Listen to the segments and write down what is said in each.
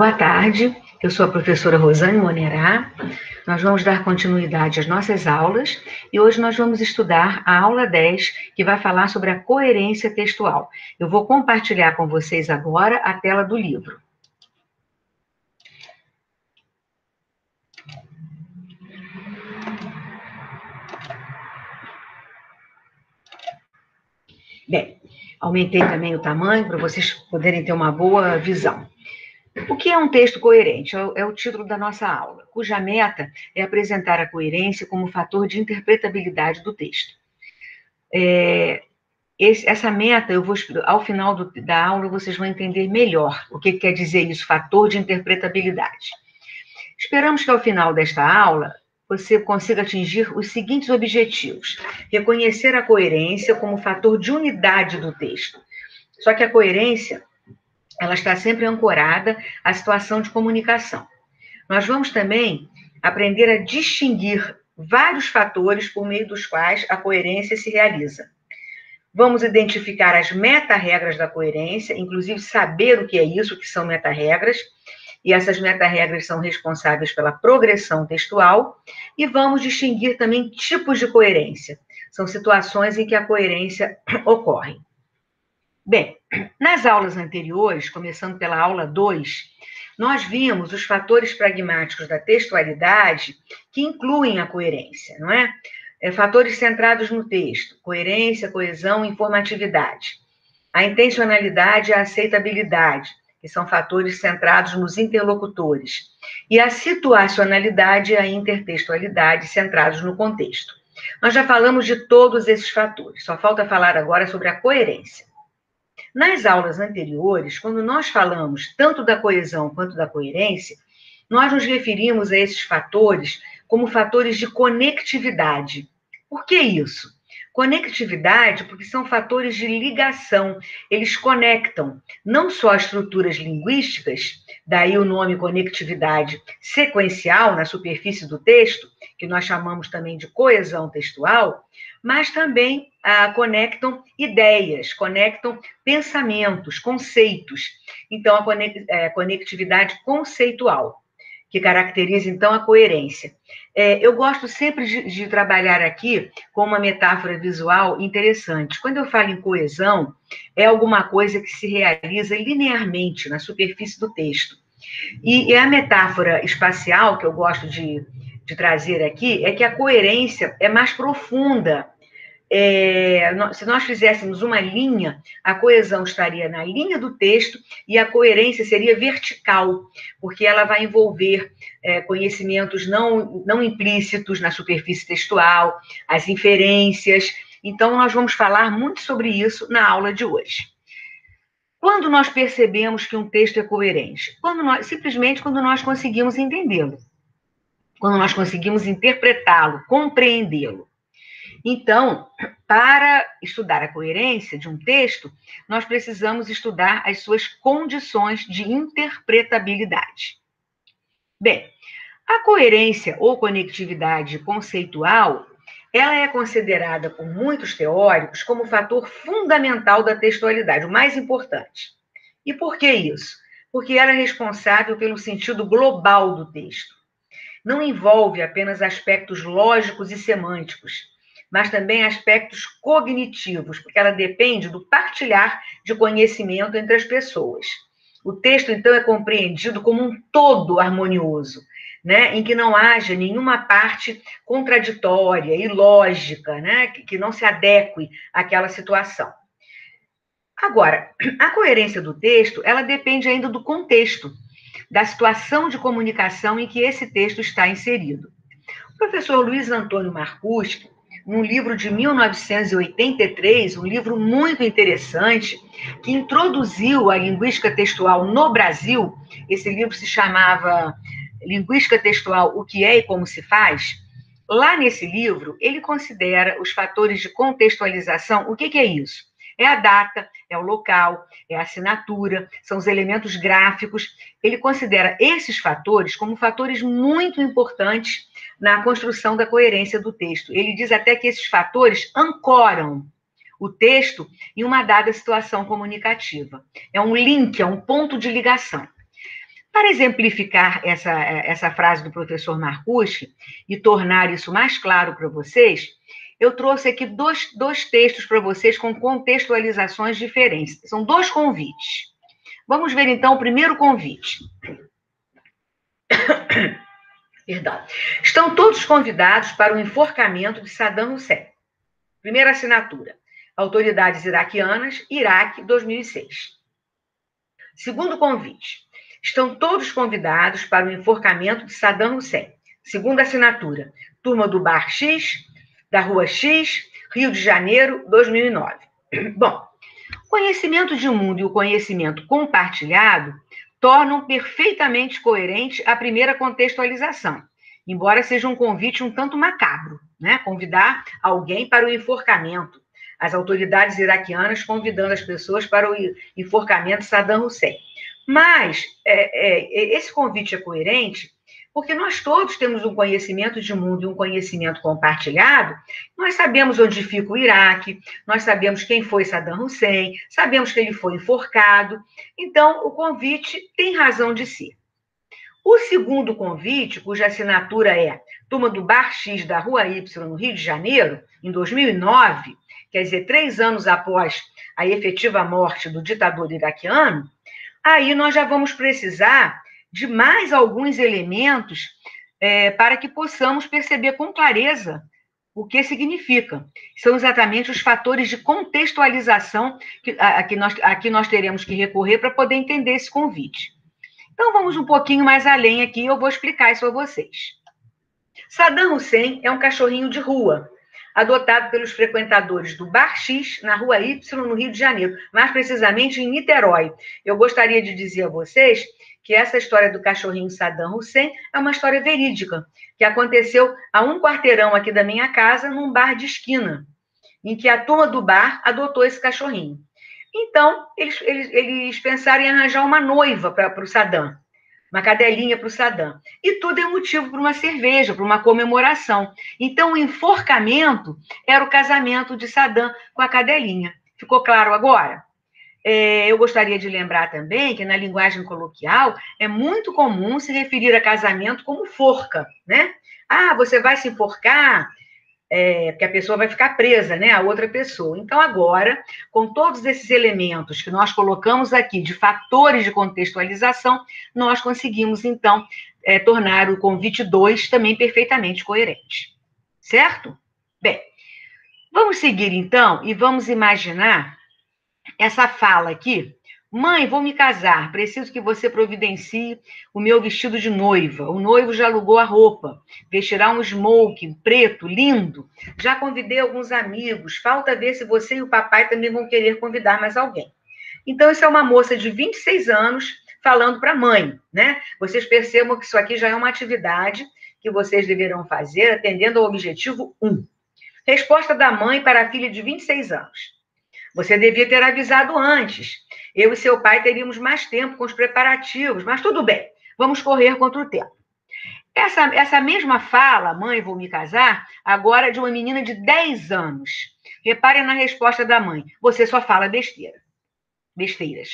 Boa tarde, eu sou a professora Rosane Monerá. Nós vamos dar continuidade às nossas aulas e hoje nós vamos estudar a aula 10, que vai falar sobre a coerência textual. Eu vou compartilhar com vocês agora a tela do livro. Bem, aumentei também o tamanho para vocês poderem ter uma boa visão. O que é um texto coerente? É o título da nossa aula, cuja meta é apresentar a coerência como fator de interpretabilidade do texto. Essa meta, ao final da aula, vocês vão entender melhor o que quer dizer isso, fator de interpretabilidade. Esperamos que ao final desta aula você consiga atingir os seguintes objetivos: reconhecer a coerência como fator de unidade do texto. Só que a coerência, ela está sempre ancorada à situação de comunicação. Nós vamos também aprender a distinguir vários fatores por meio dos quais a coerência se realiza. Vamos identificar as meta-regras da coerência, inclusive saber o que é isso, o que são meta-regras, e essas meta-regras são responsáveis pela progressão textual, e vamos distinguir também tipos de coerência. São situações em que a coerência ocorre. Bem, nas aulas anteriores, começando pela aula 2, nós vimos os fatores pragmáticos da textualidade que incluem a coerência, não é? Fatores centrados no texto: coerência, coesão, informatividade. A intencionalidade e a aceitabilidade, que são fatores centrados nos interlocutores. E a situacionalidade e a intertextualidade, centrados no contexto. Nós já falamos de todos esses fatores, só falta falar agora sobre a coerência. Nas aulas anteriores, quando nós falamos tanto da coesão quanto da coerência, nós nos referimos a esses fatores como fatores de conectividade. Por que isso? Conectividade porque são fatores de ligação, eles conectam não só estruturas linguísticas, daí o nome conectividade sequencial na superfície do texto, que nós chamamos também de coesão textual, mas também conectam ideias, conectam pensamentos, conceitos. Então, a conectividade conceitual, que caracteriza, então, a coerência. Eu gosto sempre de trabalhar aqui com uma metáfora visual interessante. Quando eu falo em coesão, é alguma coisa que se realiza linearmente na superfície do texto. E a metáfora espacial que eu gosto de trazer aqui é que a coerência é mais profunda. Se nós fizéssemos uma linha, a coesão estaria na linha do texto e a coerência seria vertical, porque ela vai envolver conhecimentos não implícitos na superfície textual, as inferências. Então, nós vamos falar muito sobre isso na aula de hoje. Quando nós percebemos que um texto é coerente? Simplesmente quando nós conseguimos entendê-lo, quando nós conseguimos interpretá-lo, compreendê-lo. Então, para estudar a coerência de um texto, nós precisamos estudar as suas condições de interpretabilidade. Bem, a coerência ou conectividade conceitual, ela é considerada por muitos teóricos como o fator fundamental da textualidade, o mais importante. E por que isso? Porque ela é responsável pelo sentido global do texto. Não envolve apenas aspectos lógicos e semânticos, mas também aspectos cognitivos, porque ela depende do partilhar de conhecimento entre as pessoas. O texto, então, é compreendido como um todo harmonioso, né? Em que não haja nenhuma parte contraditória, ilógica, né? Que não se adeque àquela situação. Agora, a coerência do texto, ela depende ainda do contexto, da situação de comunicação em que esse texto está inserido. O professor Luiz Antônio Marcuschi, num livro de 1983, um livro muito interessante, que introduziu a linguística textual no Brasil. Esse livro se chamava Linguística Textual, o que é e como se faz. Lá nesse livro, ele considera os fatores de contextualização. O que é isso? É a data, é o local, é a assinatura, são os elementos gráficos. Ele considera esses fatores como fatores muito importantes na construção da coerência do texto. Ele diz até que esses fatores ancoram o texto em uma dada situação comunicativa. É um link, é um ponto de ligação. Para exemplificar essa frase do professor Marcucci e tornar isso mais claro para vocês, eu trouxe aqui dois textos para vocês com contextualizações diferentes. São 2 convites. Vamos ver, então, o primeiro convite. Perdão. Estão todos convidados para o enforcamento de Saddam Hussein. Primeira assinatura. Autoridades iraquianas, Iraque, 2006. Segundo convite. Estão todos convidados para o enforcamento de Saddam Hussein. Segunda assinatura. Turma do Bar X, da Rua X, Rio de Janeiro, 2009. Bom, o conhecimento de mundo e o conhecimento compartilhado tornam perfeitamente coerente a primeira contextualização, embora seja um convite um tanto macabro, né? Convidar alguém para o enforcamento. As autoridades iraquianas convidando as pessoas para o enforcamento de Saddam Hussein. Mas esse convite é coerente porque nós todos temos um conhecimento de mundo e um conhecimento compartilhado. Nós sabemos onde fica o Iraque, nós sabemos quem foi Saddam Hussein, sabemos que ele foi enforcado. Então, o convite tem razão de ser. O segundo convite, cuja assinatura é Turma do Bar X da Rua Y, no Rio de Janeiro, em 2009, quer dizer, 3 anos após a efetiva morte do ditador iraquiano, aí nós já vamos precisar de mais alguns elementos para que possamos perceber com clareza o que significa. São exatamente os fatores de contextualização a que nós teremos que recorrer para poder entender esse convite. Então, vamos um pouquinho mais além aqui, eu vou explicar isso a vocês. Saddam Hussein é um cachorrinho de rua, adotado pelos frequentadores do Bar X, na Rua Y, no Rio de Janeiro, mais precisamente em Niterói. Eu gostaria de dizer a vocês que essa história do cachorrinho Saddam Hussein é uma história verídica, que aconteceu a 1 quarteirão aqui da minha casa, num bar de esquina, em que a turma do bar adotou esse cachorrinho. Então, eles pensaram em arranjar uma noiva para o Saddam, uma cadelinha para o Saddam. E tudo é motivo para uma cerveja, para uma comemoração. Então, o enforcamento era o casamento de Saddam com a cadelinha. Ficou claro agora? Eu gostaria de lembrar também que, na linguagem coloquial, é muito comum se referir a casamento como forca, né? Ah, você vai se enforcar, porque a pessoa vai ficar presa, né, a outra pessoa. Então, agora, com todos esses elementos que nós colocamos aqui, de fatores de contextualização, nós conseguimos, então, tornar o convite 2 também perfeitamente coerente. Certo? Bem, vamos seguir, então, e vamos imaginar essa fala aqui. Mãe, vou me casar, preciso que você providencie o meu vestido de noiva. O noivo já alugou a roupa, vestirá um smoking preto, lindo. Já convidei alguns amigos, falta ver se você e o papai também vão querer convidar mais alguém. Então, isso é uma moça de 26 anos falando para a mãe, né? Vocês percebam que isso aqui já é uma atividade que vocês deverão fazer atendendo ao objetivo 1. Resposta da mãe para a filha de 26 anos. Você devia ter avisado antes. Eu e seu pai teríamos mais tempo com os preparativos, mas tudo bem, vamos correr contra o tempo. Essa mesma fala, mãe, vou me casar, agora é de uma menina de 10 anos. Reparem na resposta da mãe. Você só fala besteiras.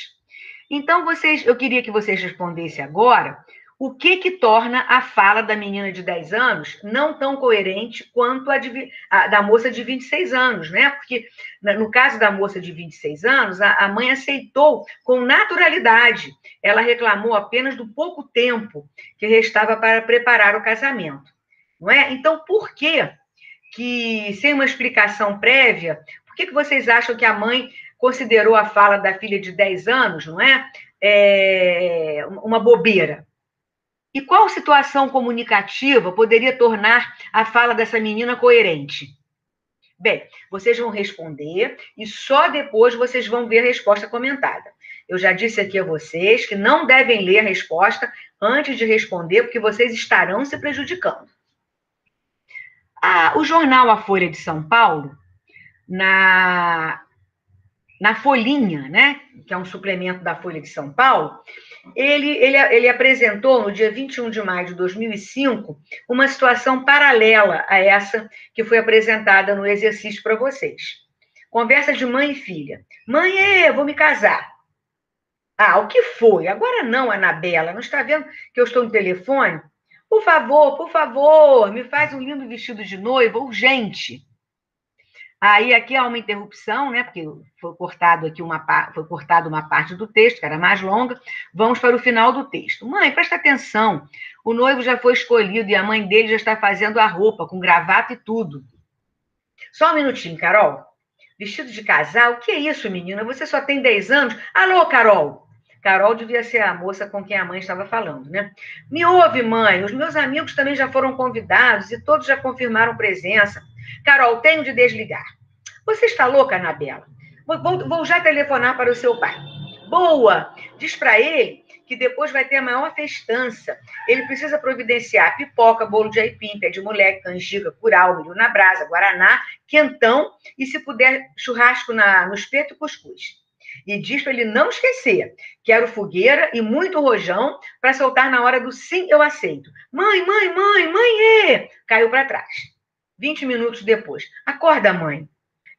Então, eu queria que vocês respondessem agora o que torna a fala da menina de 10 anos não tão coerente quanto a da moça de 26 anos, né? Porque, no caso da moça de 26 anos, a mãe aceitou com naturalidade. Ela reclamou apenas do pouco tempo que restava para preparar o casamento, não é? Então, por que, sem uma explicação prévia, por que vocês acham que a mãe considerou a fala da filha de 10 anos, não é? Uma bobeira? E qual situação comunicativa poderia tornar a fala dessa menina coerente? Bem, vocês vão responder e só depois vocês vão ver a resposta comentada. Eu já disse aqui a vocês que não devem ler a resposta antes de responder, porque vocês estarão se prejudicando. O jornal A Folha de São Paulo, na Folhinha, né, que é um suplemento da Folha de São Paulo, ele apresentou, no dia 21 de maio de 2005, uma situação paralela a essa que foi apresentada no exercício para vocês. Conversa de mãe e filha. Mãe, eu vou me casar. Ah, o que foi? Agora não, Anabela, não está vendo que eu estou no telefone? Por favor, me faz um lindo vestido de noiva, urgente. Aí aqui há uma interrupção, né? Porque foi cortado aqui foi cortada uma parte do texto, que era mais longa. Vamos para o final do texto. Mãe, presta atenção. O noivo já foi escolhido e a mãe dele já está fazendo a roupa, com gravata e tudo. Só um minutinho, Carol. Vestido de casal? O que é isso, menina? Você só tem 10 anos? Alô, Carol! Carol devia ser a moça com quem a mãe estava falando, né? Me ouve, mãe. Os meus amigos também já foram convidados e todos já confirmaram presença. Carol, tenho de desligar. Você está louca, Anabela? Vou já telefonar para o seu pai. Boa! Diz para ele que depois vai ter a maior festança. Ele precisa providenciar pipoca, bolo de aipim, pé de moleque, canjica, curau, milho na brasa, guaraná, quentão e, se puder, churrasco no espeto e cuscuz. E diz para ele não esquecer. Quero fogueira e muito rojão para soltar na hora do sim, eu aceito. Mãe, mãe, mãe, mãe! Caiu para trás. 20 minutos depois. Acorda, mãe.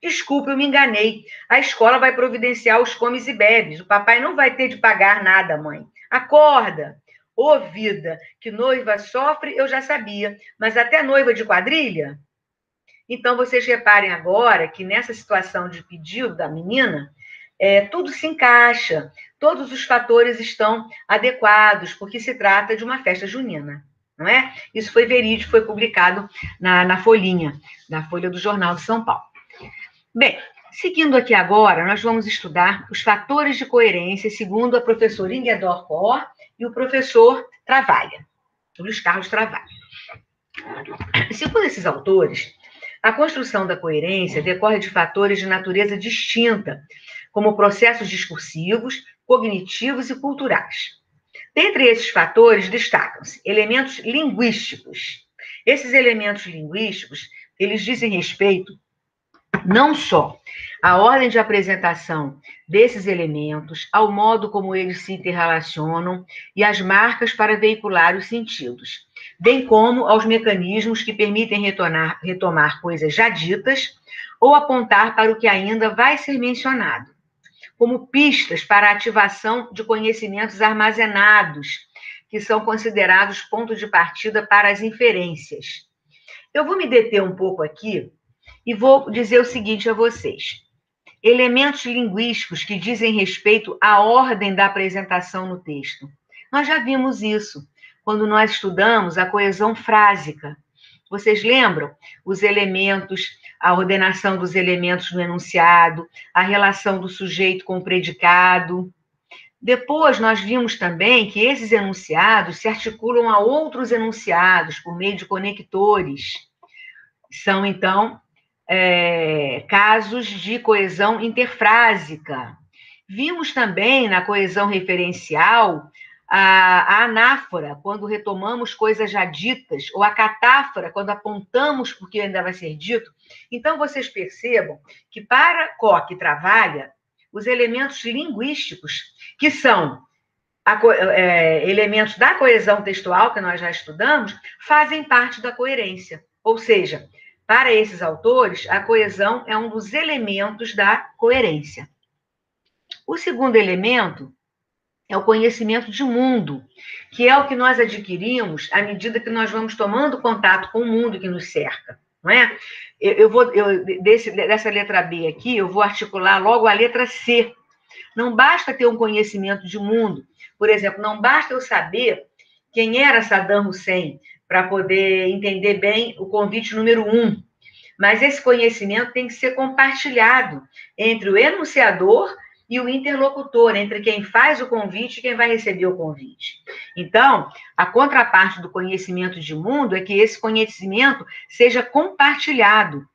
Desculpe, eu me enganei. A escola vai providenciar os comes e bebes. O papai não vai ter de pagar nada, mãe. Acorda. Ô, vida, que noiva sofre, eu já sabia. Mas até noiva de quadrilha? Então, vocês reparem agora que nessa situação de pedido da menina, tudo se encaixa. Todos os fatores estão adequados, porque se trata de uma festa junina. Não é? Isso foi verídico, foi publicado na Folhinha, na Folha do Jornal de São Paulo. Bem, seguindo aqui agora, nós vamos estudar os fatores de coerência segundo a professora Inguedor Cor e o professor Travalha, Luiz Carlos Travalha. Segundo esses autores, a construção da coerência decorre de fatores de natureza distinta, como processos discursivos, cognitivos e culturais. Dentre esses fatores, destacam-se elementos linguísticos. Esses elementos linguísticos, eles dizem respeito não só à ordem de apresentação desses elementos, ao modo como eles se interrelacionam e às marcas para veicular os sentidos, bem como aos mecanismos que permitem retomar coisas já ditas ou apontar para o que ainda vai ser mencionado, como pistas para a ativação de conhecimentos armazenados, que são considerados ponto de partida para as inferências. Eu vou me deter um pouco aqui e vou dizer o seguinte a vocês. Elementos linguísticos que dizem respeito à ordem da apresentação no texto. Nós já vimos isso quando nós estudamos a coesão frásica. Vocês lembram? Os elementos, a ordenação dos elementos no enunciado, a relação do sujeito com o predicado. Depois, nós vimos também que esses enunciados se articulam a outros enunciados por meio de conectores. São, então, casos de coesão interfrásica. Vimos também na coesão referencial a anáfora, quando retomamos coisas já ditas, ou a catáfora, quando apontamos porque ainda vai ser dito. Então, vocês percebam que para Koch e Travalha, os elementos linguísticos, que são elementos da coesão textual, que nós já estudamos, fazem parte da coerência. Ou seja, para esses autores, a coesão é um dos elementos da coerência. O segundo elemento é o conhecimento de mundo, que é o que nós adquirimos à medida que nós vamos tomando contato com o mundo que nos cerca, não é? Dessa letra B aqui, eu vou articular logo a letra C. Não basta ter um conhecimento de mundo. Por exemplo, não basta eu saber quem era Saddam Hussein para poder entender bem o convite número 1. Mas esse conhecimento tem que ser compartilhado entre o enunciador e o interlocutor, entre quem faz o convite e quem vai receber o convite. Então, a contraparte do conhecimento de mundo é que esse conhecimento seja compartilhado.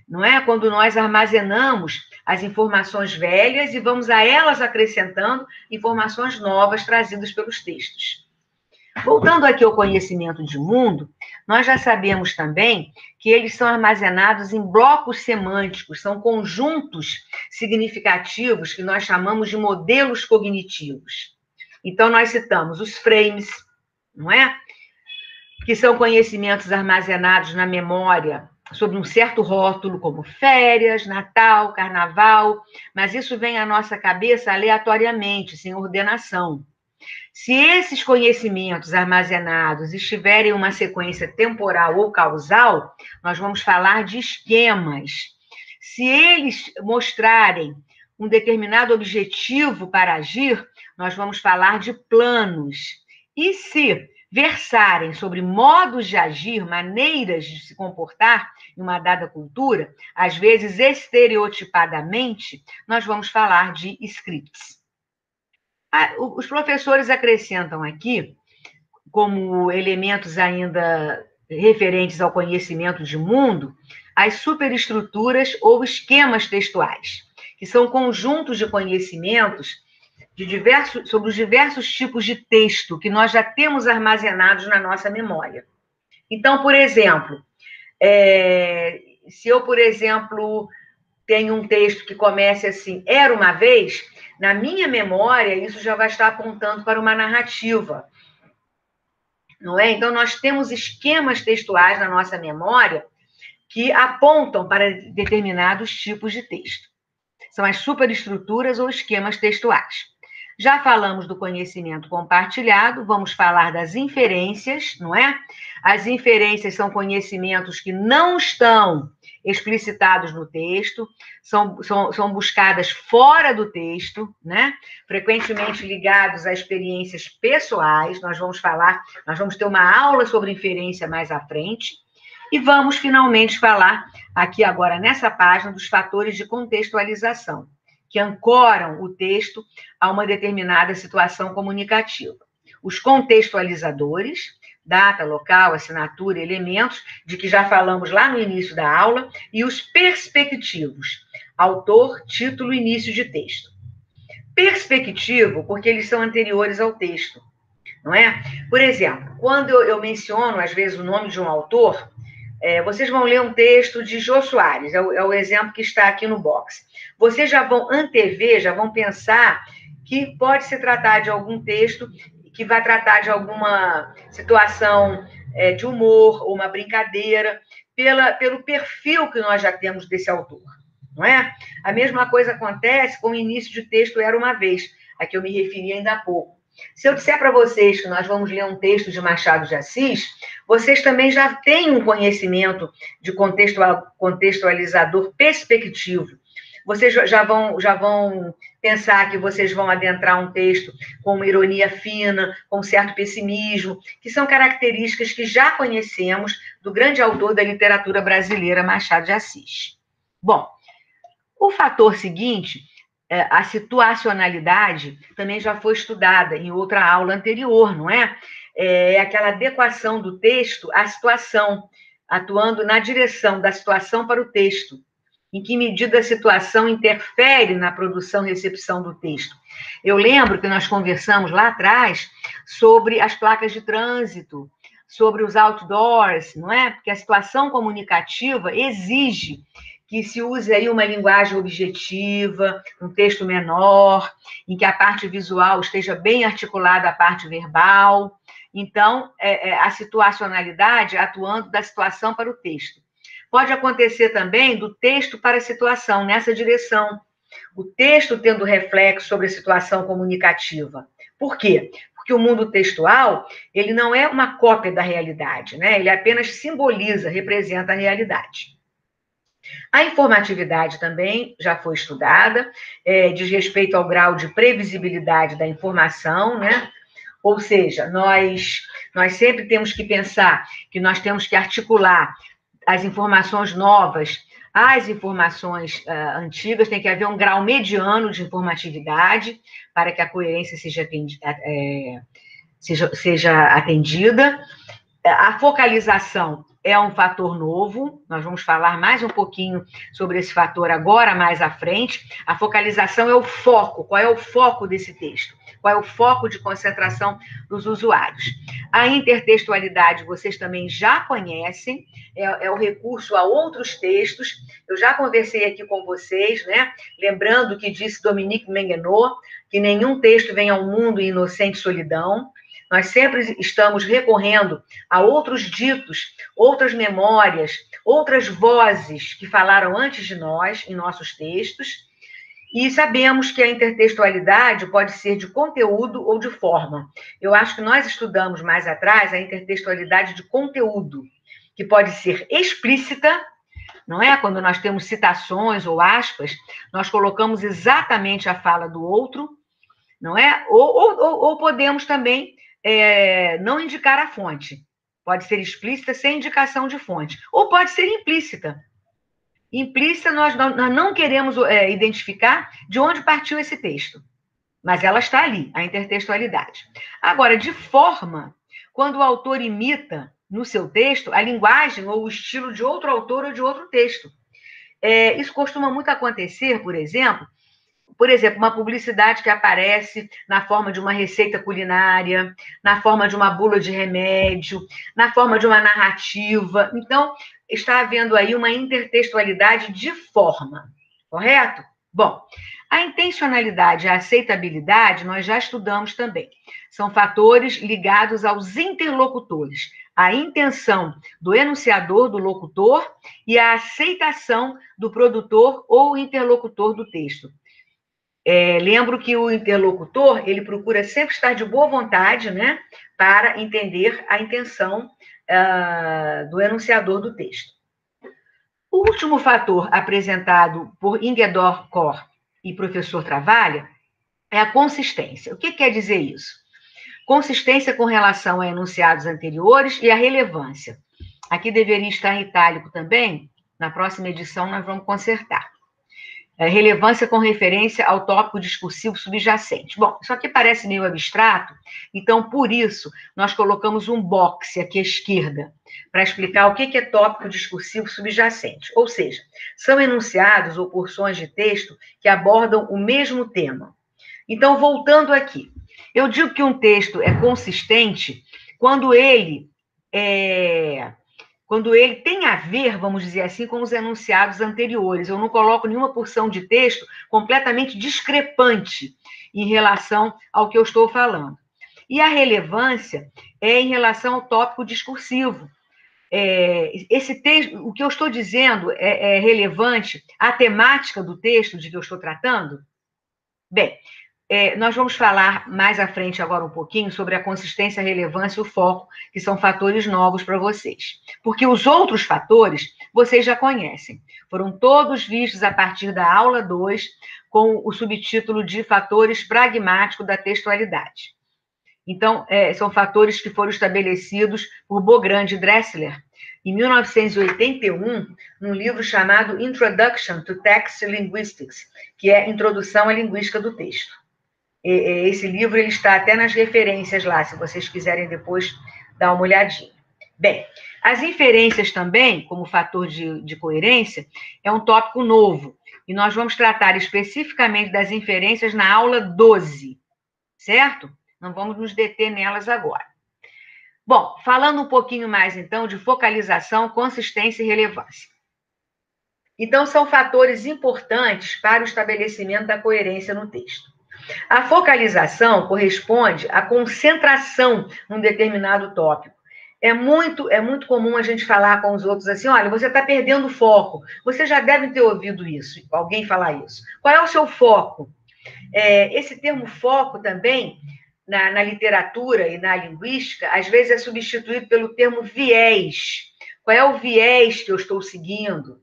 Não é? Quando nós armazenamos as informações velhas e vamos a elas acrescentando informações novas trazidas pelos textos. Voltando aqui ao conhecimento de mundo, nós já sabemos também que eles são armazenados em blocos semânticos, são conjuntos significativos que nós chamamos de modelos cognitivos. Então, nós citamos os frames, não é? Que são conhecimentos armazenados na memória sob um certo rótulo, como férias, Natal, Carnaval, mas isso vem à nossa cabeça aleatoriamente, sem ordenação. Se esses conhecimentos armazenados estiverem em uma sequência temporal ou causal, nós vamos falar de esquemas. Se eles mostrarem um determinado objetivo para agir, nós vamos falar de planos. E se versarem sobre modos de agir, maneiras de se comportar em uma dada cultura, às vezes estereotipadamente, nós vamos falar de scripts. Os professores acrescentam aqui, como elementos ainda referentes ao conhecimento de mundo, as superestruturas ou esquemas textuais, que são conjuntos de conhecimentos sobre os diversos tipos de texto que nós já temos armazenados na nossa memória. Então, por exemplo, se eu, por exemplo, tenho um texto que comece assim, era uma vez, na minha memória, isso já vai estar apontando para uma narrativa, não é? Então, nós temos esquemas textuais na nossa memória que apontam para determinados tipos de texto. São as superestruturas ou esquemas textuais. Já falamos do conhecimento compartilhado, vamos falar das inferências, não é? As inferências são conhecimentos que não estão explicitados no texto, são buscadas fora do texto, né? Frequentemente ligados a experiências pessoais. Nós vamos ter uma aula sobre inferência mais à frente. E vamos finalmente falar aqui agora nessa página dos fatores de contextualização, que ancoram o texto a uma determinada situação comunicativa. Os contextualizadores, data, local, assinatura, elementos, de que já falamos lá no início da aula, e os perspectivos, autor, título, início de texto. Perspectivo, porque eles são anteriores ao texto, não é? Por exemplo, quando eu menciono, às vezes, o nome de um autor, vocês vão ler um texto de Jô Soares, é o exemplo que está aqui no box. Vocês já vão antever, já vão pensar que pode se tratar de algum texto que vai tratar de alguma situação de humor ou uma brincadeira, pelo perfil que nós já temos desse autor, não é? A mesma coisa acontece com o início de texto Era Uma Vez, a que eu me referi ainda há pouco. Se eu disser para vocês que nós vamos ler um texto de Machado de Assis, vocês também já têm um conhecimento de contextualizador perspectivo. Vocês já vão pensar que vocês vão adentrar um texto com uma ironia fina, com um certo pessimismo, que são características que já conhecemos do grande autor da literatura brasileira, Machado de Assis. Bom, o fator seguinte, a situacionalidade, também já foi estudada em outra aula anterior, não é? É aquela adequação do texto à situação, atuando na direção da situação para o texto. Em que medida a situação interfere na produção e recepção do texto? Eu lembro que nós conversamos lá atrás sobre as placas de trânsito, sobre os outdoors, não é? Porque a situação comunicativa exige que se use aí uma linguagem objetiva, um texto menor, em que a parte visual esteja bem articulada à parte verbal. Então, a situacionalidade atuando da situação para o texto. Pode acontecer também do texto para a situação, nessa direção. O texto tendo reflexo sobre a situação comunicativa. Por quê? Porque o mundo textual, ele não é uma cópia da realidade, né? Ele apenas simboliza, representa a realidade. A informatividade também já foi estudada, diz respeito ao grau de previsibilidade da informação, né? Ou seja, nós sempre temos que pensar que nós temos que articular as informações novas às informações antigas, tem que haver um grau mediano de informatividade para que a coerência seja atendida. A focalização é um fator novo, nós vamos falar mais um pouquinho sobre esse fator agora, mais à frente. A focalização é o foco, qual é o foco desse texto? Qual é o foco de concentração dos usuários? A intertextualidade vocês também já conhecem, é o recurso a outros textos. Eu já conversei aqui com vocês, né? Lembrando que disse Dominique Mengenot, que nenhum texto vem ao mundo em inocente solidão. Nós sempre estamos recorrendo a outros ditos, outras memórias, outras vozes que falaram antes de nós, em nossos textos, e sabemos que a intertextualidade pode ser de conteúdo ou de forma. Eu acho que nós estudamos mais atrás a intertextualidade de conteúdo, que pode ser explícita, não é? Quando nós temos citações ou aspas, nós colocamos exatamente a fala do outro, não é? Ou podemos também não indicar a fonte. Pode ser explícita sem indicação de fonte. Ou pode ser implícita. Implícita, nós não queremos identificar de onde partiu esse texto. Mas ela está ali, a intertextualidade. Agora, de forma, quando o autor imita no seu texto a linguagem ou o estilo de outro autor ou de outro texto. Isso costuma muito acontecer, por exemplo, uma publicidade que aparece na forma de uma receita culinária, na forma de uma bula de remédio, na forma de uma narrativa. Então, está havendo aí uma intertextualidade de forma, correto? Bom, a intencionalidade e a aceitabilidade nós já estudamos também. São fatores ligados aos interlocutores, a intenção do enunciador, do locutor, e a aceitação do produtor ou interlocutor do texto. Lembro que o interlocutor, ele procura sempre estar de boa vontade, né, para entender a intenção do enunciador do texto. O último fator apresentado por Ingeborg Kor e professor Travalha é a consistência. O que quer dizer isso? Consistência com relação a enunciados anteriores e a relevância. Aqui deveria estar em itálico também, na próxima edição nós vamos consertar. Relevância com referência ao tópico discursivo subjacente. Bom, isso aqui parece meio abstrato, então, por isso, nós colocamos um boxe aqui à esquerda, para explicar o que é tópico discursivo subjacente. Ou seja, são enunciados ou porções de texto que abordam o mesmo tema. Então, voltando aqui, eu digo que um texto é consistente quando ele tem a ver, vamos dizer assim, com os enunciados anteriores. Eu não coloco nenhuma porção de texto completamente discrepante em relação ao que eu estou falando. E a relevância é em relação ao tópico discursivo. Esse texto, o que eu estou dizendo é relevante à temática do texto de que eu estou tratando? Bem, nós vamos falar mais à frente agora um pouquinho sobre a consistência, a relevância e o foco, que são fatores novos para vocês. Porque os outros fatores vocês já conhecem. Foram todos vistos a partir da aula 2, com o subtítulo de fatores pragmáticos da textualidade. Então, são fatores que foram estabelecidos por Bogrand e Dressler em 1981, num livro chamado Introduction to Text Linguistics, que é Introdução à Linguística do Texto. Esse livro ele está até nas referências lá, se vocês quiserem depois dar uma olhadinha. Bem, as inferências também, como fator de coerência, é um tópico novo, e nós vamos tratar especificamente das inferências na aula 12, certo? Não vamos nos deter nelas agora. Bom, falando um pouquinho mais, então, de focalização, consistência e relevância. Então, são fatores importantes para o estabelecimento da coerência no texto. A focalização corresponde à concentração num determinado tópico. É muito comum a gente falar com os outros assim, olha, você está perdendo o foco. Você já deve ter ouvido isso, alguém falar isso. Qual é o seu foco? Esse termo foco também, na literatura e na linguística, às vezes é substituído pelo termo viés. Qual é o viés que eu estou seguindo?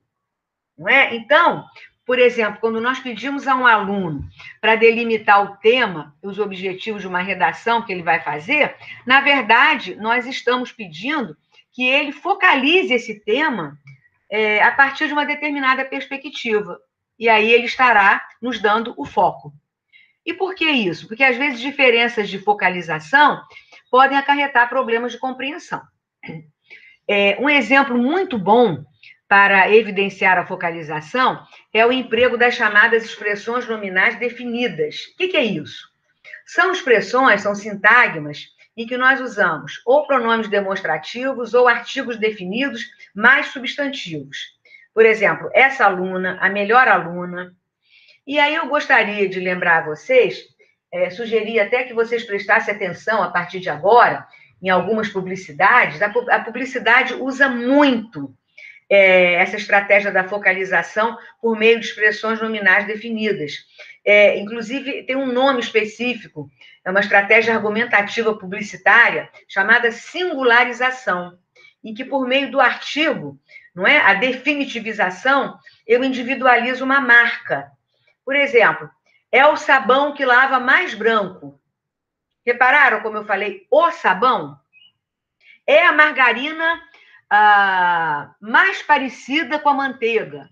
Não é? Então, por exemplo, quando nós pedimos a um aluno para delimitar o tema, os objetivos de uma redação que ele vai fazer, na verdade, nós estamos pedindo que ele focalize esse tema a partir de uma determinada perspectiva. E aí ele estará nos dando o foco. E por que isso? Porque, às vezes, diferenças de focalização podem acarretar problemas de compreensão. Um exemplo muito bom para evidenciar a focalização é o emprego das chamadas expressões nominais definidas. O que é isso? São expressões, são sintagmas em que nós usamos ou pronomes demonstrativos ou artigos definidos mais substantivos. Por exemplo, essa aluna, a melhor aluna. E aí eu gostaria de lembrar a vocês sugerir até que vocês prestassem atenção a partir de agora em algumas publicidades. A publicidade usa muito essa estratégia da focalização por meio de expressões nominais definidas. Inclusive, tem um nome específico, é uma estratégia argumentativa publicitária chamada singularização, em que, por meio do artigo, não é, a definitivização, eu individualizo uma marca. Por exemplo, é o sabão que lava mais branco. Repararam como eu falei o sabão? É a margarina mais parecida com a manteiga.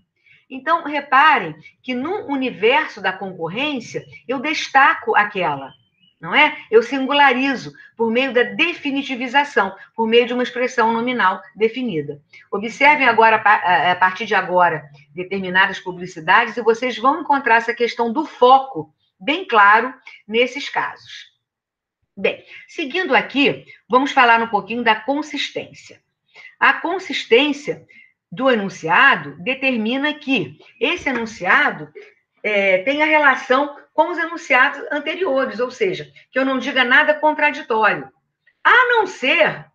Então, reparem que no universo da concorrência, eu destaco aquela, não é? Eu singularizo por meio da definitivização, por meio de uma expressão nominal definida. Observem agora, a partir de agora, determinadas publicidades, e vocês vão encontrar essa questão do foco bem claro nesses casos. Bem, seguindo aqui, vamos falar um pouquinho da consistência. A consistência do enunciado determina que esse enunciado tenha relação com os enunciados anteriores, ou seja, que eu não diga nada contraditório, a não ser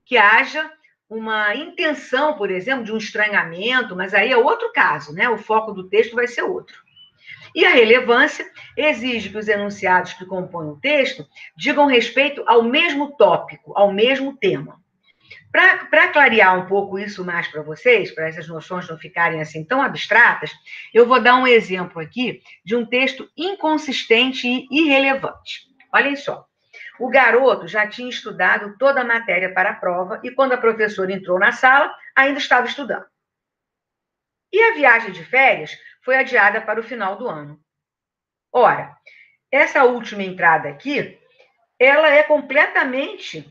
que haja uma intenção, por exemplo, de um estranhamento, mas aí é outro caso, né? O foco do texto vai ser outro. E a relevância exige que os enunciados que compõem o texto digam respeito ao mesmo tópico, ao mesmo tema. Para clarear um pouco isso mais para vocês, para essas noções não ficarem assim tão abstratas, eu vou dar um exemplo aqui de um texto inconsistente e irrelevante. Olhem só. O garoto já tinha estudado toda a matéria para a prova e, quando a professora entrou na sala, ainda estava estudando. E a viagem de férias foi adiada para o final do ano. Ora, essa última entrada aqui, ela é completamente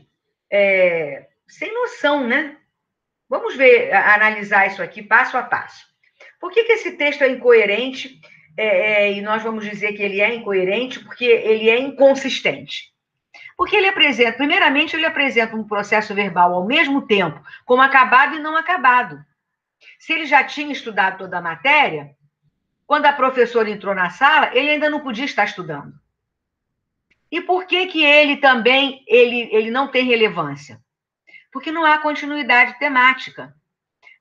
sem noção, né? Vamos ver, analisar isso aqui passo a passo. Por que esse texto é incoerente? E nós vamos dizer que ele é incoerente porque ele é inconsistente. Porque ele apresenta, primeiramente, ele apresenta um processo verbal ao mesmo tempo como acabado e não acabado. Se ele já tinha estudado toda a matéria, quando a professora entrou na sala, ele ainda não podia estar estudando. E por que ele também ele não tem relevância? Porque não há continuidade temática.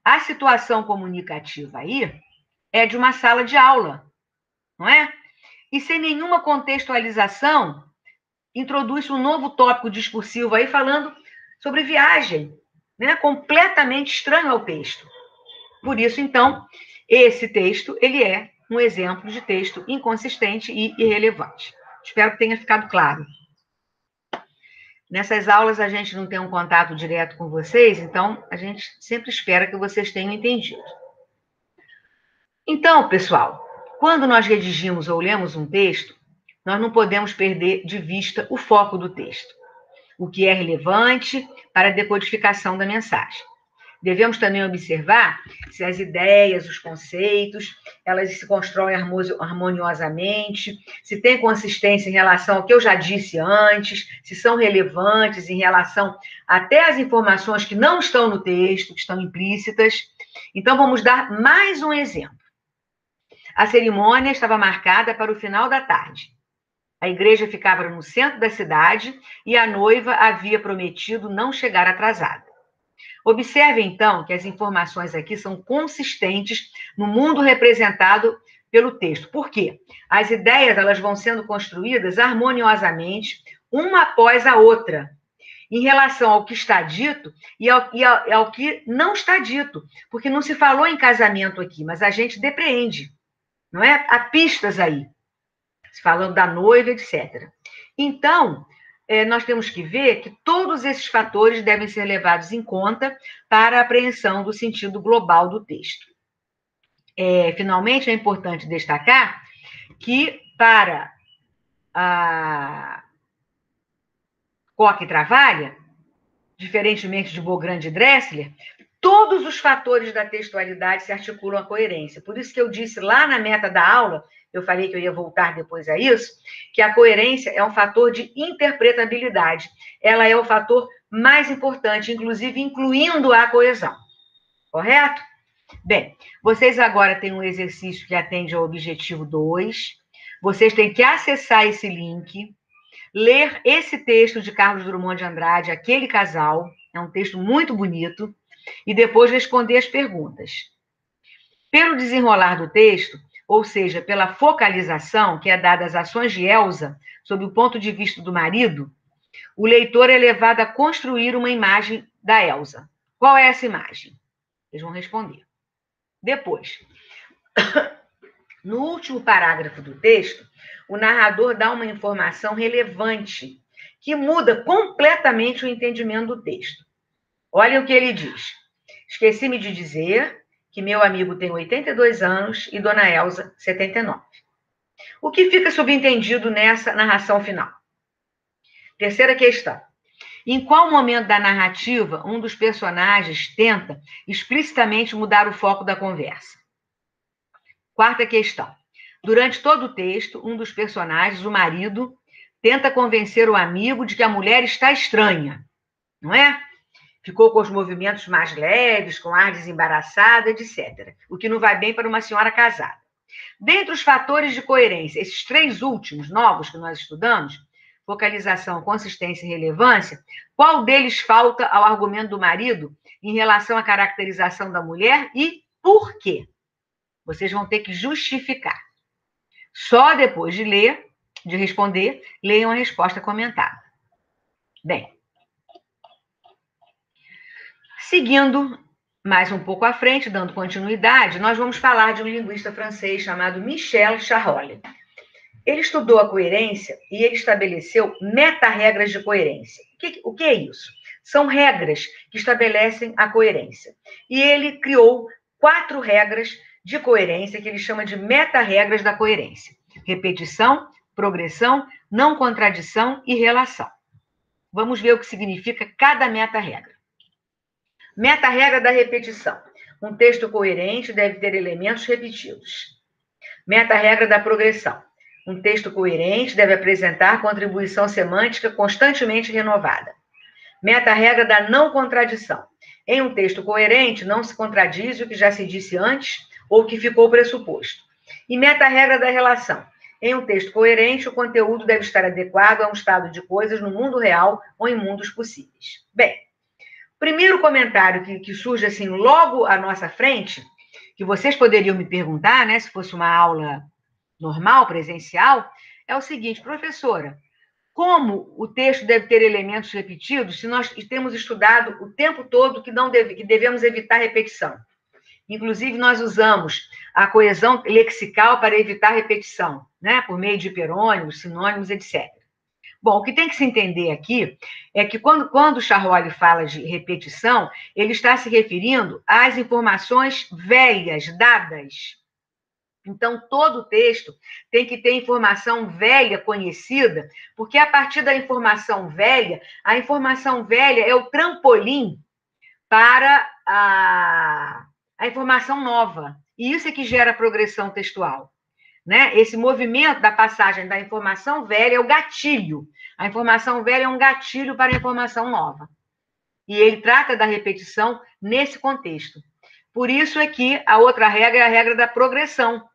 A situação comunicativa aí é de uma sala de aula, não é? E sem nenhuma contextualização, introduz um novo tópico discursivo aí falando sobre viagem, né? Completamente estranho ao texto. Por isso, então, esse texto, ele é um exemplo de texto inconsistente e irrelevante. Espero que tenha ficado claro. Nessas aulas a gente não tem um contato direto com vocês, então a gente sempre espera que vocês tenham entendido. Então, pessoal, quando nós redigimos ou lemos um texto, nós não podemos perder de vista o foco do texto, o que é relevante para a decodificação da mensagem. Devemos também observar se as ideias, os conceitos, elas se constroem harmoniosamente, se tem consistência em relação ao que eu já disse antes, se são relevantes em relação até às informações que não estão no texto, que estão implícitas. Então, vamos dar mais um exemplo. A cerimônia estava marcada para o final da tarde. A igreja ficava no centro da cidade e a noiva havia prometido não chegar atrasada. Observe, então, que as informações aqui são consistentes no mundo representado pelo texto. Por quê? As ideias elas vão sendo construídas harmoniosamente, uma após a outra, em relação ao que está dito e ao que não está dito. Porque não se falou em casamento aqui, mas a gente depreende, não é? Há pistas aí, falando da noiva, etc. Então, nós temos que ver que todos esses fatores devem ser levados em conta para a apreensão do sentido global do texto. Finalmente, é importante destacar que, para a Koch e Travaglia, diferentemente de Bogrand e Dressler, todos os fatores da textualidade se articulam à coerência. Por isso que eu disse lá na meta da aula, eu falei que eu ia voltar depois a isso, que a coerência é um fator de interpretabilidade. Ela é o fator mais importante, inclusive incluindo a coesão. Correto? Bem, vocês agora têm um exercício que atende ao objetivo 2. Vocês têm que acessar esse link, ler esse texto de Carlos Drummond de Andrade, Aquele Casal, é um texto muito bonito, e depois responder as perguntas. Pelo desenrolar do texto, ou seja, pela focalização que é dada às ações de Elsa, sob o ponto de vista do marido, o leitor é levado a construir uma imagem da Elsa. Qual é essa imagem? Eles vão responder. Depois, no último parágrafo do texto, o narrador dá uma informação relevante que muda completamente o entendimento do texto. Olhem o que ele diz. Esqueci-me de dizer que meu amigo tem 82 anos e Dona Elsa 79. O que fica subentendido nessa narração final? Terceira questão. Em qual momento da narrativa um dos personagens tenta explicitamente mudar o foco da conversa? Quarta questão. Durante todo o texto, um dos personagens, o marido, tenta convencer o amigo de que a mulher está estranha, não é? Ficou com os movimentos mais leves, com ar desembaraçado, etc. O que não vai bem para uma senhora casada. Dentre os fatores de coerência, esses três últimos novos que nós estudamos, focalização, consistência e relevância, qual deles falta ao argumento do marido em relação à caracterização da mulher e por quê? Vocês vão ter que justificar. Só depois de ler, de responder, leiam a resposta comentada. Bem, seguindo mais um pouco à frente, dando continuidade, nós vamos falar de um linguista francês chamado Michel Charolles. Ele estudou a coerência e ele estabeleceu meta-regras de coerência. O que é isso? São regras que estabelecem a coerência. E ele criou 4 regras de coerência que ele chama de meta-regras da coerência. Repetição, progressão, não contradição e relação. Vamos ver o que significa cada meta-regra. Meta-regra da repetição. Um texto coerente deve ter elementos repetidos. Meta-regra da progressão. Um texto coerente deve apresentar contribuição semântica constantemente renovada. Meta-regra da não contradição. Em um texto coerente, não se contradiz o que já se disse antes ou o que ficou pressuposto. E meta-regra da relação. Em um texto coerente, o conteúdo deve estar adequado a um estado de coisas no mundo real ou em mundos possíveis. Bem, primeiro comentário que surge assim logo à nossa frente, que vocês poderiam me perguntar, né, se fosse uma aula normal, presencial, é o seguinte: professora, como o texto deve ter elementos repetidos se nós temos estudado o tempo todo que devemos evitar repetição? Inclusive, nós usamos a coesão lexical para evitar repetição, né, por meio de hiperônimos, sinônimos, etc. Bom, o que tem que se entender aqui é que quando o Charolles fala de repetição, ele está se referindo às informações velhas, dadas. Então, todo o texto tem que ter informação velha conhecida, porque a partir da informação velha, a informação velha é o trampolim para a informação nova. E isso é que gera progressão textual. Né? Esse movimento da passagem da informação velha é o gatilho. A informação velha é um gatilho para a informação nova. E ele trata da repetição nesse contexto. Por isso é que a outra regra é a regra da progressão,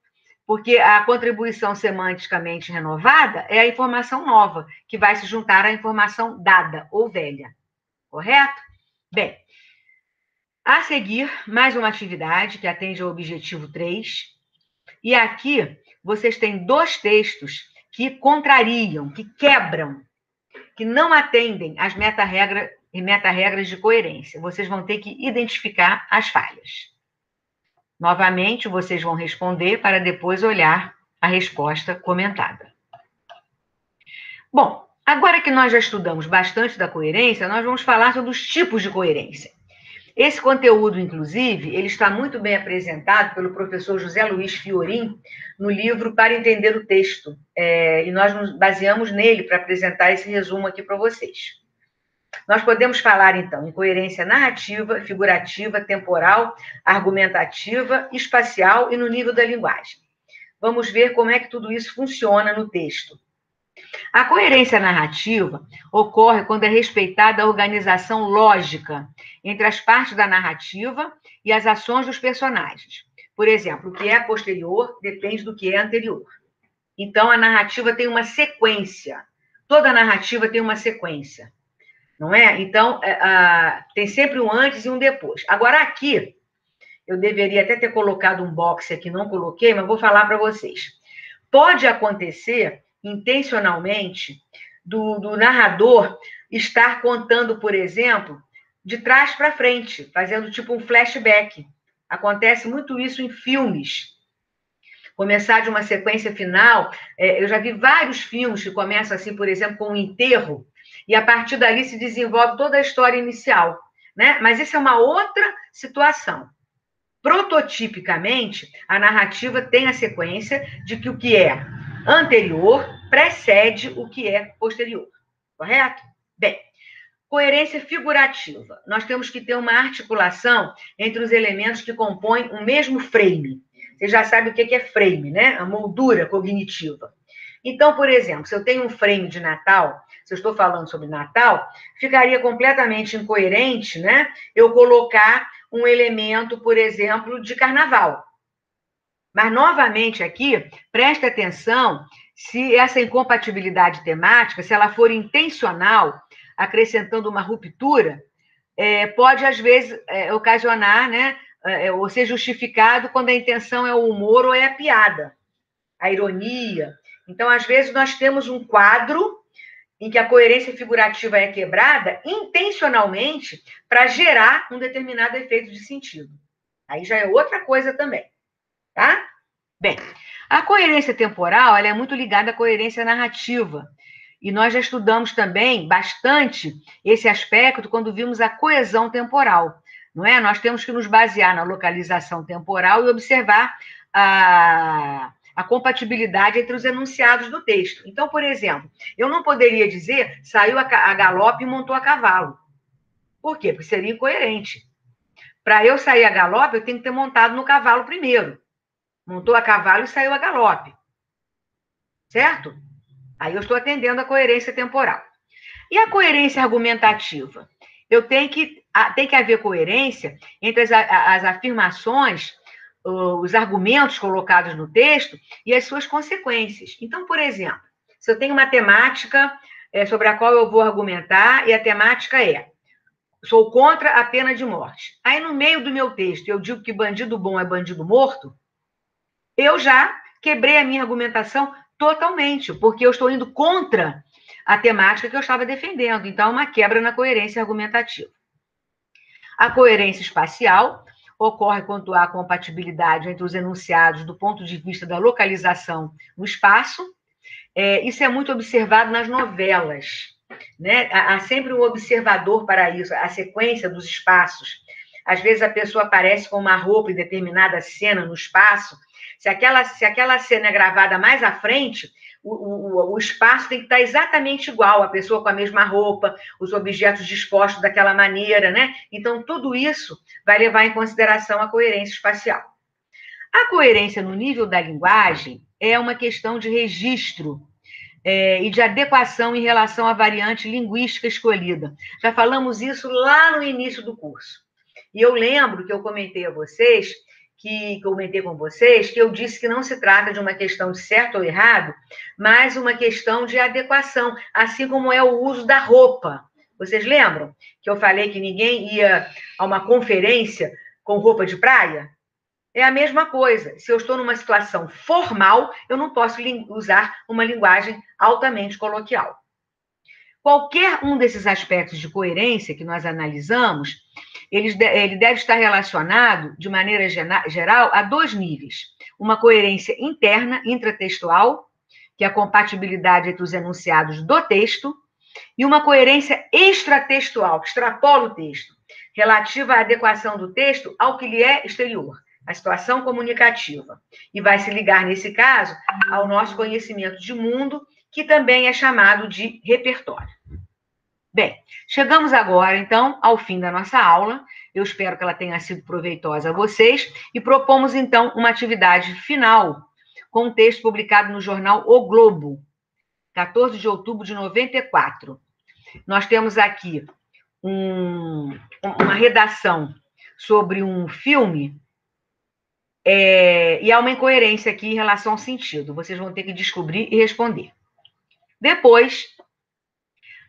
porque a contribuição semanticamente renovada é a informação nova, que vai se juntar à informação dada ou velha. Correto? Bem, a seguir, mais uma atividade que atende ao objetivo 3. E aqui vocês têm 2 textos que contrariam, que quebram, que não atendem às meta-regras de coerência. Vocês vão ter que identificar as falhas. Novamente, vocês vão responder para depois olhar a resposta comentada. Bom, agora que nós já estudamos bastante da coerência, nós vamos falar sobre os tipos de coerência. Esse conteúdo, inclusive, ele está muito bem apresentado pelo professor José Luiz Fiorin no livro Para Entender o Texto, e nós nos baseamos nele para apresentar esse resumo aqui para vocês. Nós podemos falar, então, em coerência narrativa, figurativa, temporal, argumentativa, espacial e no nível da linguagem. Vamos ver como é que tudo isso funciona no texto. A coerência narrativa ocorre quando é respeitada a organização lógica entre as partes da narrativa e as ações dos personagens. Por exemplo, o que é posterior depende do que é anterior. Então, a narrativa tem uma sequência. Toda narrativa tem uma sequência, não é? Então, tem sempre um antes e um depois. Agora, aqui, eu deveria até ter colocado um box aqui, não coloquei, mas vou falar para vocês. Pode acontecer, intencionalmente, do narrador estar contando, por exemplo, de trás para frente, fazendo tipo um flashback. Acontece muito isso em filmes. Começar de uma sequência final, eu já vi vários filmes que começam assim, por exemplo, com um enterro, e a partir dali se desenvolve toda a história inicial, né? Mas isso é uma outra situação. Prototipicamente, a narrativa tem a sequência de que o que é anterior precede o que é posterior, correto? Bem, coerência figurativa. Nós temos que ter uma articulação entre os elementos que compõem o mesmo frame. Você já sabe o que é frame, né? A moldura cognitiva. Então, por exemplo, se eu tenho um frame de Natal, se eu estou falando sobre Natal, ficaria completamente incoerente, né? Eu colocar um elemento, por exemplo, de Carnaval. Mas, novamente, aqui, preste atenção se essa incompatibilidade temática, se ela for intencional, acrescentando uma ruptura, pode, às vezes, ocasionar, né? Ou ser justificado quando a intenção é o humor ou é a piada, a ironia. Então, às vezes, nós temos um quadro em que a coerência figurativa é quebrada intencionalmente para gerar um determinado efeito de sentido. Aí já é outra coisa também, tá? Bem, a coerência temporal ela é muito ligada à coerência narrativa. E nós já estudamos também bastante esse aspecto quando vimos a coesão temporal, não é? Nós temos que nos basear na localização temporal e observar a compatibilidade entre os enunciados do texto. Então, por exemplo, eu não poderia dizer saiu a galope e montou a cavalo. Por quê? Porque seria incoerente. Para eu sair a galope, eu tenho que ter montado no cavalo primeiro. Montou a cavalo e saiu a galope. Certo? Aí eu estou atendendo a coerência temporal. E a coerência argumentativa? Tem que haver coerência entre as afirmações, os argumentos colocados no texto e as suas consequências. Então, por exemplo, se eu tenho uma temática sobre a qual eu vou argumentar e a temática é sou contra a pena de morte. Aí, no meio do meu texto, eu digo que bandido bom é bandido morto, eu já quebrei a minha argumentação totalmente, porque eu estou indo contra a temática que eu estava defendendo. Então, é uma quebra na coerência argumentativa. A coerência espacial ocorre quando há compatibilidade entre os enunciados do ponto de vista da localização no espaço. Isso é muito observado nas novelas, né? Há sempre um observador para isso, a sequência dos espaços. Às vezes a pessoa aparece com uma roupa em determinada cena no espaço. Se aquela cena é gravada mais à frente, o espaço tem que estar exatamente igual, a pessoa com a mesma roupa, os objetos dispostos daquela maneira, né? Então, tudo isso vai levar em consideração a coerência espacial. A coerência no nível da linguagem é uma questão de registro e de adequação em relação à variante linguística escolhida. Já falamos isso lá no início do curso. E eu lembro que eu comentei com vocês, que eu disse que não se trata de uma questão de certo ou errado, mas uma questão de adequação, assim como é o uso da roupa. Vocês lembram que eu falei que ninguém ia a uma conferência com roupa de praia? É a mesma coisa. Se eu estou numa situação formal, eu não posso usar uma linguagem altamente coloquial. Qualquer um desses aspectos de coerência que nós analisamos, ele deve estar relacionado, de maneira geral, a dois níveis. Uma coerência interna, intratextual, que é a compatibilidade entre os enunciados do texto, e uma coerência extratextual, que extrapola o texto, relativa à adequação do texto ao que lhe é exterior, a situação comunicativa. E vai se ligar, nesse caso, ao nosso conhecimento de mundo, que também é chamado de repertório. Bem, chegamos agora, então, ao fim da nossa aula. Eu espero que ela tenha sido proveitosa a vocês e propomos, então, uma atividade final com um texto publicado no jornal O Globo, 14 de outubro de 94. Nós temos aqui uma redação sobre um filme E há uma incoerência aqui em relação ao sentido. Vocês vão ter que descobrir e responder. Depois,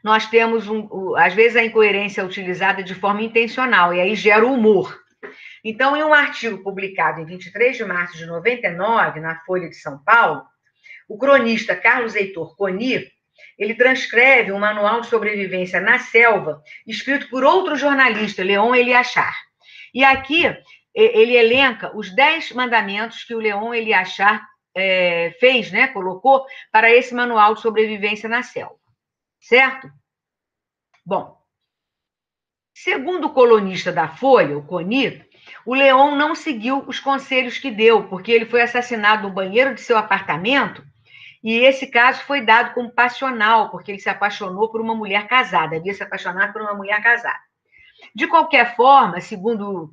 nós temos, às vezes, a incoerência é utilizada de forma intencional, e aí gera o humor. Então, em um artigo publicado em 23 de março de 99, na Folha de São Paulo, o cronista Carlos Heitor Coni, ele transcreve um manual de sobrevivência na selva, escrito por outro jornalista, Leon Eliachar. E aqui ele elenca os 10 mandamentos que o Leon Eliachar fez, né, colocou para esse manual de sobrevivência na selva. Certo? Bom, segundo o colunista da Folha, o Coni, o Leon não seguiu os conselhos que deu, porque ele foi assassinado no banheiro de seu apartamento, e esse caso foi dado como passional, porque ele se apaixonou por uma mulher casada, havia se apaixonado por uma mulher casada. De qualquer forma, segundo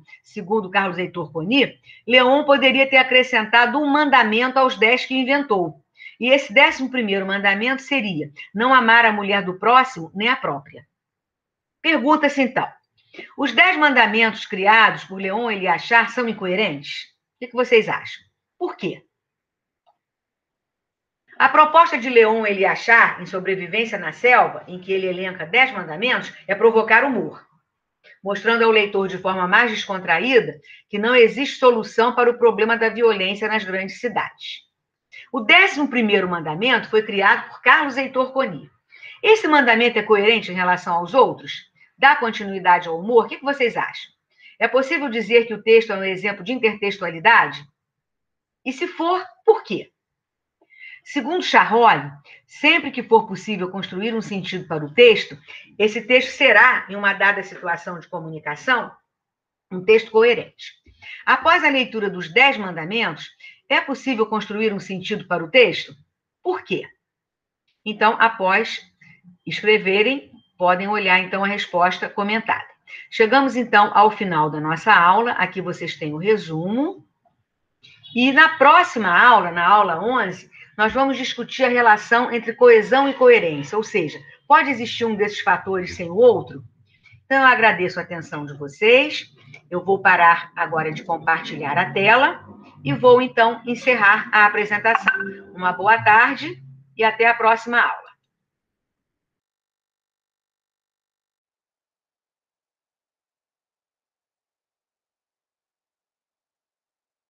Carlos Heitor Coni, Leon poderia ter acrescentado um mandamento aos 10 que inventou. E esse 11º mandamento seria não amar a mulher do próximo nem a própria. Pergunta-se então, os 10 mandamentos criados por Leon Eliachar são incoerentes? O que vocês acham? Por quê? A proposta de Leon Eliachar, em Sobrevivência na Selva, em que ele elenca 10 mandamentos, é provocar humor, mostrando ao leitor de forma mais descontraída que não existe solução para o problema da violência nas grandes cidades. O 11º mandamento foi criado por Carlos Heitor Coni. Esse mandamento é coerente em relação aos outros? Dá continuidade ao humor? O que vocês acham? É possível dizer que o texto é um exemplo de intertextualidade? E se for, por quê? Segundo Charolli, sempre que for possível construir um sentido para o texto, esse texto será, em uma dada situação de comunicação, um texto coerente. Após a leitura dos 10 mandamentos, é possível construir um sentido para o texto? Por quê? Então, após escreverem, podem olhar, então, a resposta comentada. Chegamos, então, ao final da nossa aula. Aqui vocês têm o resumo. E na próxima aula, na aula 11, nós vamos discutir a relação entre coesão e coerência, ou seja, pode existir um desses fatores sem o outro? Então, eu agradeço a atenção de vocês. Eu vou parar agora de compartilhar a tela e vou, então, encerrar a apresentação. Uma boa tarde e até a próxima aula.